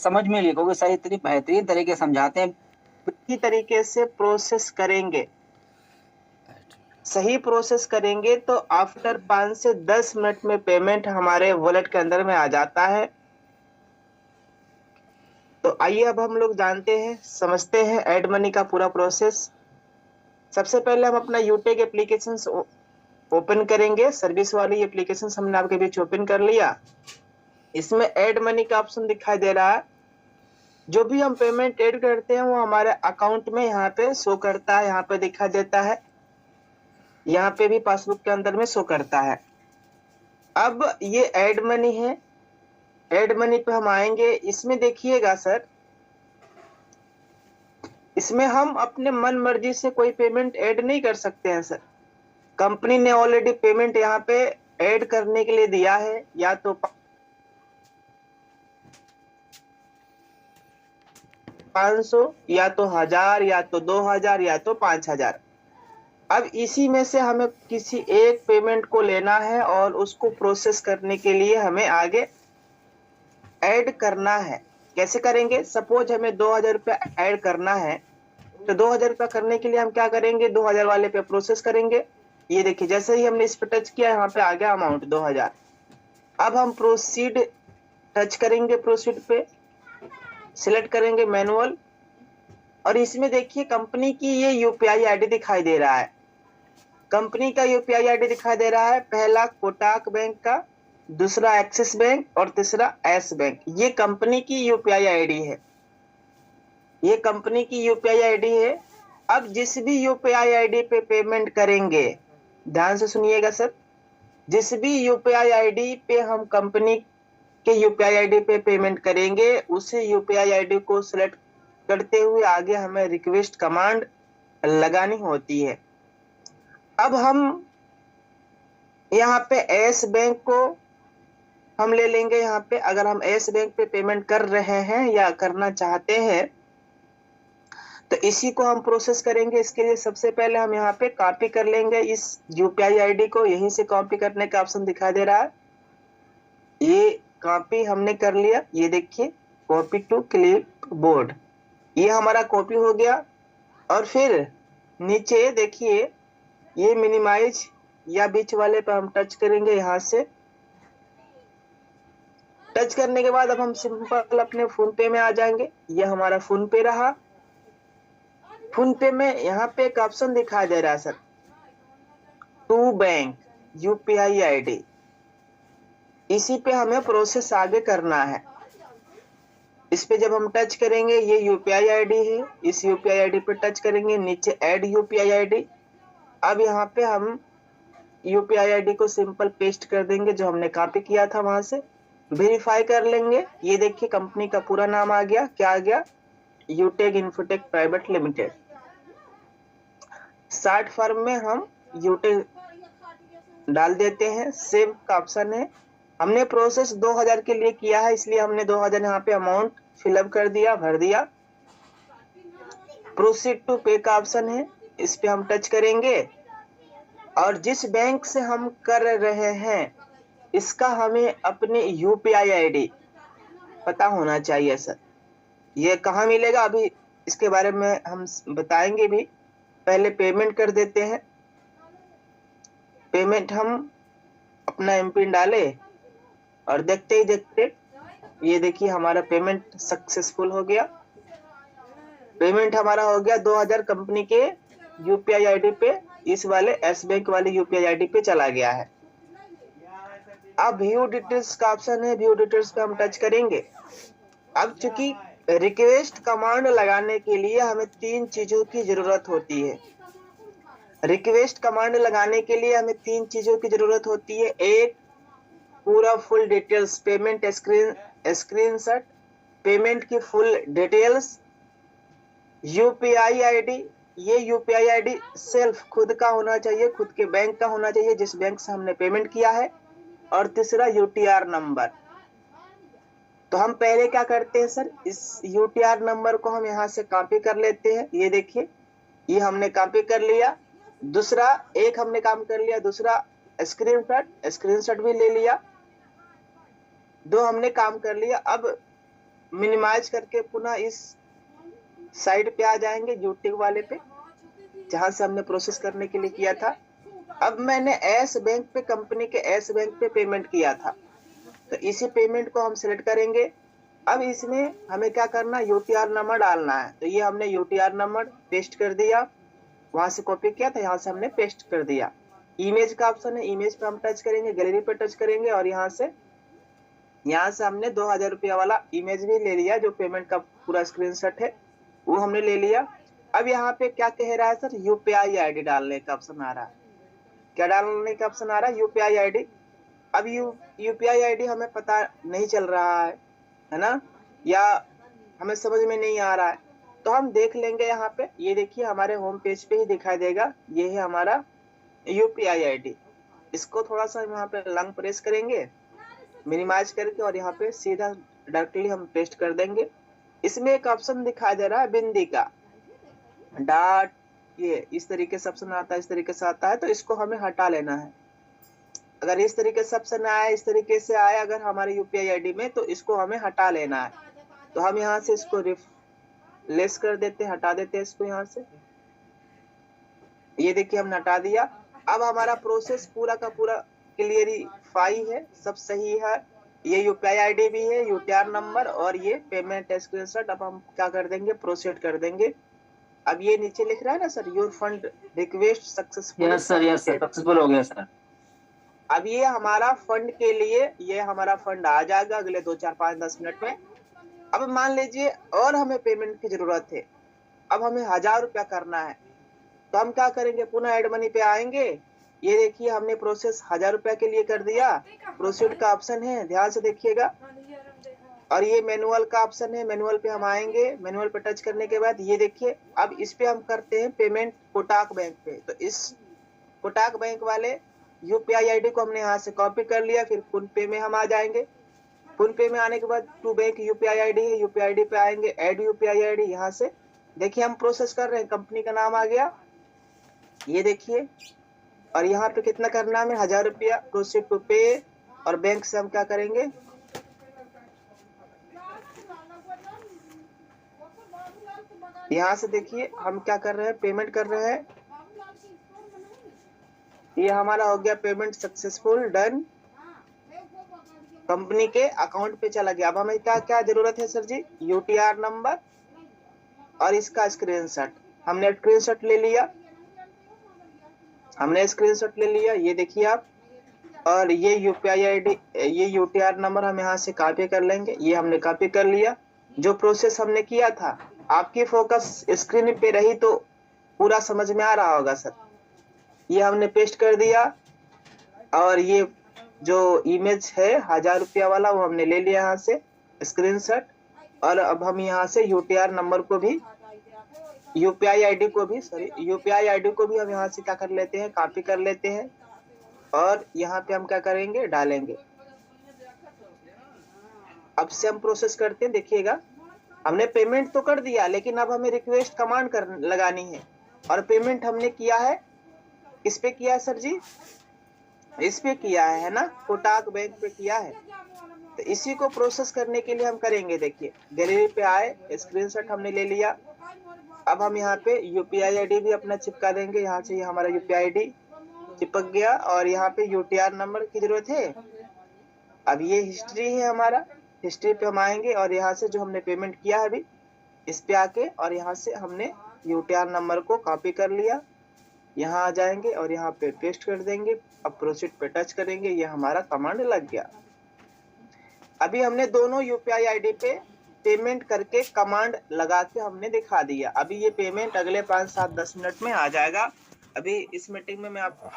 समझ में लिखोगे सर, इतनी बेहतरीन तरीके समझाते हैं। इसी तरीके से प्रोसेस करेंगे, सही प्रोसेस करेंगे तो आफ्टर 5 से 10 मिनट में पेमेंट हमारे वॉलेट के अंदर में आ जाता है। तो आइए अब हम लोग जानते हैं, समझते हैं एड मनी का पूरा प्रोसेस। सबसे पहले हम अपना यूटेक एप्लीकेशन ओपन करेंगे। सर्विस वाली एप्लीकेशन हमने आपके बीच ओपन कर लिया। इसमें एड मनी का ऑप्शन दिखाई दे रहा है। जो भी हम पेमेंट ऐड करते हैं वो हमारे अकाउंट में यहाँ पे शो करता है, यहाँ पे दिखाई देता है, यहाँ पे भी पासबुक के अंदर में शो करता है। अब ये एड मनी है, एड मनी पे हम आएंगे। इसमें देखिएगा सर, इसमें हम अपने मन मर्जी से कोई पेमेंट ऐड नहीं कर सकते हैं सर। कंपनी ने ऑलरेडी पेमेंट यहाँ पे ऐड करने के लिए दिया है, या तो 500, या तो 1000, या तो 2000, या तो 5000। अब इसी में से हमें किसी एक पेमेंट को लेना है और उसको प्रोसेस करने के लिए हमें आगे ऐड करना है। कैसे करेंगे? सपोज हमें 2000 रुपया ऐड करना है, तो 2000 रुपया करने के लिए हम क्या करेंगे, 2000 वाले पे प्रोसेस करेंगे। ये देखिए, जैसे ही हमने इस पे टच किया, यहाँ पे आ गया अमाउंट 2000। अब हम प्रोसीड टच करेंगे, प्रोसीड पे सिलेक्ट करेंगे मैनुअल, और इसमें देखिए कंपनी की ये यूपीआई आईडी दिखाई दे रहा है। कंपनी का यूपीआई आईडी दिखाई दे रहा है, पहला कोटक बैंक का, दूसरा एक्सिस बैंक और तीसरा एस बैंक। ये कंपनी की यूपीआई आईडी है, ये कंपनी की यूपीआई आईडी है। अब जिस भी यूपीआई आईडी पे पेमेंट करेंगे, ध्यान से सुनिएगा सर, जिस भी यूपीआई आईडी पे हम कंपनी के यूपीआई आईडी पे पेमेंट करेंगे, उसी यूपीआई आईडी को सिलेक्ट करते हुए आगे हमें रिक्वेस्ट कमांड लगानी होती है। अब हम यहाँ पे एस बैंक को हम ले लेंगे। यहाँ पे अगर हम एस बैंक पे पेमेंट कर रहे हैं या करना चाहते हैं, तो इसी को हम प्रोसेस करेंगे। इसके लिए सबसे पहले हम यहाँ पे कॉपी कर लेंगे इस यूपीआई आईडी को। यहीं से कॉपी करने का ऑप्शन दिखाई दे रहा है, ये कॉपी हमने कर लिया। ये देखिए, कॉपी टू क्लिप बोर्ड, ये हमारा कॉपी हो गया। और फिर नीचे देखिए, ये मिनिमाइज या बीच वाले पे हम टच करेंगे। यहाँ से टच करने के बाद अब हम सिंपल अपने फोन पे में आ जाएंगे। ये हमारा फोन पे रहा। फोन पे में यहाँ पे एक ऑप्शन दिखाई दे रहा है sir, to bank UPI ID. इसी पे हमें प्रोसेस आगे करना है। इस पे जब हम टच करेंगे, ये यूपीआई आईडी है, इस यूपीआई आईडी पे टच करेंगे, नीचे ऐड यूपीआई आईडी। अब यहाँ पे हम यूपीआई आईडी को सिंपल पेस्ट कर देंगे, जो हमने कॉपी किया था वहां से। वेरीफाई कर लेंगे। ये देखिए, कंपनी का पूरा नाम आ गया। क्या आ गया? UTech Infotech private limited. Short form में हम यूटेक डाल देते हैं। सेव का ऑप्शन है। हमने प्रोसेस 2000 के लिए किया है, इसलिए हमने 2000 यहाँ पे अमाउंट फिलअप कर दिया, भर दिया। प्रोसीड टू पे का ऑप्शन है, इस पे हम टच करेंगे, और जिस बैंक से हम कर रहे हैं इसका हमें अपनी यूपीआई आईडी पता होना चाहिए सर। ये कहाँ मिलेगा अभी इसके बारे में हम बताएंगे भी। पहले पेमेंट कर देते हैं। पेमेंट हम अपना एमपिन डाले और देखते ही देखते ये देखिए हमारा पेमेंट सक्सेसफुल हो गया। पेमेंट हमारा हो गया 2000 कंपनी के यूपीआई आईडी पे, इस वाले एस बैंक वाले यूपीआई आईडी पे चला गया है। अब व्यू डिटेल्स का ऑप्शन है, व्यू डिटेल्स पे हम टच करेंगे। अब चूंकि रिक्वेस्ट कमांड लगाने के लिए हमें 3 चीजों की जरूरत होती है। रिक्वेस्ट कमांड लगाने के लिए हमें 3 चीजों की जरूरत होती है। एक, पूरा full details, payment screenshot, payment की फुल डिटेल्स, यूपीआई आईडी। ये यूपीआई आईडी सेल्फ खुद का होना चाहिए, खुद के बैंक का होना चाहिए जिस बैंक से हमने पेमेंट किया है। और तीसरा, यूटीआर नंबर। तो हम पहले क्या करते हैं सर, इस यूटीआर नंबर को हम यहाँ से कॉपी कर लेते हैं। ये देखिए, ये हमने कॉपी कर लिया। दूसरा, एक हमने काम कर लिया। दूसरा स्क्रीनशॉट भी ले लिया। 2 हमने काम कर लिया। अब मिनिमाइज करके पुनः इस साइड पे आ जाएंगे, यूटिक वाले पे, जहां से हमने प्रोसेस करने के लिए किया था। अब मैंने एस बैंक पे, कंपनी के एस बैंक पे पेमेंट किया था, तो इसी पेमेंट को हम सिलेक्ट करेंगे। अब इसमें हमें क्या करना है, यूटीआर नंबर डालना है। तो ये हमने यूटीआर नंबर पेस्ट कर दिया, वहां से कॉपी किया था, यहाँ से हमने पेस्ट कर दिया। इमेज का ऑप्शन है, इमेज पे हम टच करेंगे, गैलरी पे टच करेंगे और यहाँ से हमने 2000 रुपया वाला इमेज भी ले लिया, जो पेमेंट का पूरा स्क्रीनशॉट है वो हमने ले लिया। अब यहाँ पे क्या कह रहा है सर, यूपीआई आईडी डालने का ऑप्शन आ रहा है। क्या डालने का ऑप्शन आ रहा है, यूपीआई आईडी। अब यूपीआई आईडी हमें पता नहीं चल रहा है ना, या हमें समझ में नहीं आ रहा है, तो हम देख लेंगे। यहाँ पे ये देखिए हमारे होम पेज पे ही दिखाई देगा, ये है हमारा यूपीआई आईडी। इसको थोड़ा सा यहाँ पे लॉन्ग प्रेस करेंगे, मिनिमाइज करके, और यहाँ पे सीधा डायरेक्टली हम पेस्ट कर देंगे। इसमें एक ऑप्शन दिखाई दे रहा है बिंदी का डॉट, ये इस तरीके से ऑप्शन आता है, इस तरीके से आता है, तो इसको हमें हटा लेना है। अगर इस तरीके से ऑप्शन आया, इस तरीके से आया अगर हमारे यूपीआई आईडी में, तो इसको हमें हटा लेना है। तो हम यहाँ से इसको रिप्लेस कर देते हैं, हटा देते हैं इसको यहाँ से। ये देखिए हमने हटा दिया। अब हमारा प्रोसेस पूरा का पूरा क्लियरिफाई है, सब सही है। ये यूपीआई आईडी भी है, यूटीआर नंबर और ये पेमेंट स्क्रीनशॉट। अब हम क्या कर देंगे, प्रोसीड कर देंगे। अब ये नीचे लिख रहा है ना sir, your fund request successful. Yes sir, successful हो गया सर। अब ये हमारा फंड के लिए, ये हमारा फंड आ जाएगा अगले 2, 4, 5, 10 मिनट में। अब मान लीजिए और हमें पेमेंट की जरूरत है, अब हमें 1000 रुपया करना है, तो हम क्या करेंगे, पुनः एड मनी पे आएंगे। ये देखिए हमने प्रोसेस 1000 रुपया के लिए कर दिया, प्रोसीड का ऑप्शन है, ध्यान से देखिएगा। और ये मैनुअल का ऑप्शन है, मैनुअल पे हम आएंगे। मैनुअल पे टच करने के बाद ये देखिए अब इस पे हम करते हैं पेमेंट कोटक बैंक पे। तो इस कोटक बैंक वाले यूपीआई आईडी को हमने यहाँ से कॉपी कर लिया। फिर फोन पे में हम आ जाएंगे। फोन पे में आने के बाद टू बैंक यूपीआई आईडी है, यूपीआई आईडी पे आएंगे, ऐड यूपीआई आईडी। यहाँ से देखिए हम प्रोसेस कर रहे हैं, कंपनी का नाम आ गया, ये देखिए। और यहाँ पे कितना करना है, 1000 रुपया, प्रोसीड टू पे। और बैंक से हम क्या करेंगे, यहाँ से देखिए हम क्या कर रहे हैं, पेमेंट कर रहे हैं। ये हमारा हो गया पेमेंट सक्सेसफुल, डन, कंपनी के अकाउंट पे चला गया। अब हमें क्या क्या जरूरत है सर जी, यूटीआर नंबर और इसका स्क्रीनशॉट। हमने स्क्रीनशॉट ले लिया, ये देखिए आप। और ये यूपीआई आईडी, ये यूटीआर नंबर हम यहाँ से कॉपी कर लेंगे, ये हमने कॉपी कर लिया। जो प्रोसेस हमने किया था, आपकी फोकस स्क्रीन पे रही तो पूरा समझ में आ रहा होगा सर। ये हमने पेस्ट कर दिया और ये जो इमेज है 1000 रुपया वाला वो हमने ले लिया यहाँ से स्क्रीनशॉट। और अब हम यहाँ से यूटीआर नंबर को भी, यूपीआई आईडी को भी हम यहाँ से क्या कर लेते हैं, कॉपी कर लेते हैं। और यहाँ पे हम क्या करेंगे, डालेंगे। अब से हम प्रोसेस करते हैं, देखिएगा हमने पेमेंट तो कर दिया, लेकिन अब हमें रिक्वेस्ट कमांड लगानी है। और पेमेंट हमने किया है, किस पे किया है सर जी, इस पे किया है ना, कोटक बैंक पे किया है। तो इसी को प्रोसेस करने के लिए हम करेंगे, देखिए गैलरी पे आए, स्क्रीनशॉट हमने ले लिया। अब हम यहाँ पे यूपीआई आईडी भी अपना चिपका देंगे, यहाँ से हमारा यूपीआई आईडी चिपक गया। और यहाँ पे यूटीआर नंबर की जरूरत है। अब ये हिस्ट्री है हमारा, हिस्ट्री पे हम आएंगे और यहाँ से जो हमने पेमेंट किया है अभी, इस पे आके और यहाँ से हमने यूटीआर नंबर को कॉपी कर लिया, यहाँ आ जाएंगे और यहाँ पे पेस्ट कर देंगे। अब प्रोसीड पे टच करेंगे, ये हमारा कमांड लग गया। अभी हमने दोनों यूपीआई आईडी पे पेमेंट करके कमांड लगा के हमने दिखा दिया। अभी ये पेमेंट अगले 5, 7, 10 मिनट में आ जाएगा। अभी इस मीटिंग में मैं आपको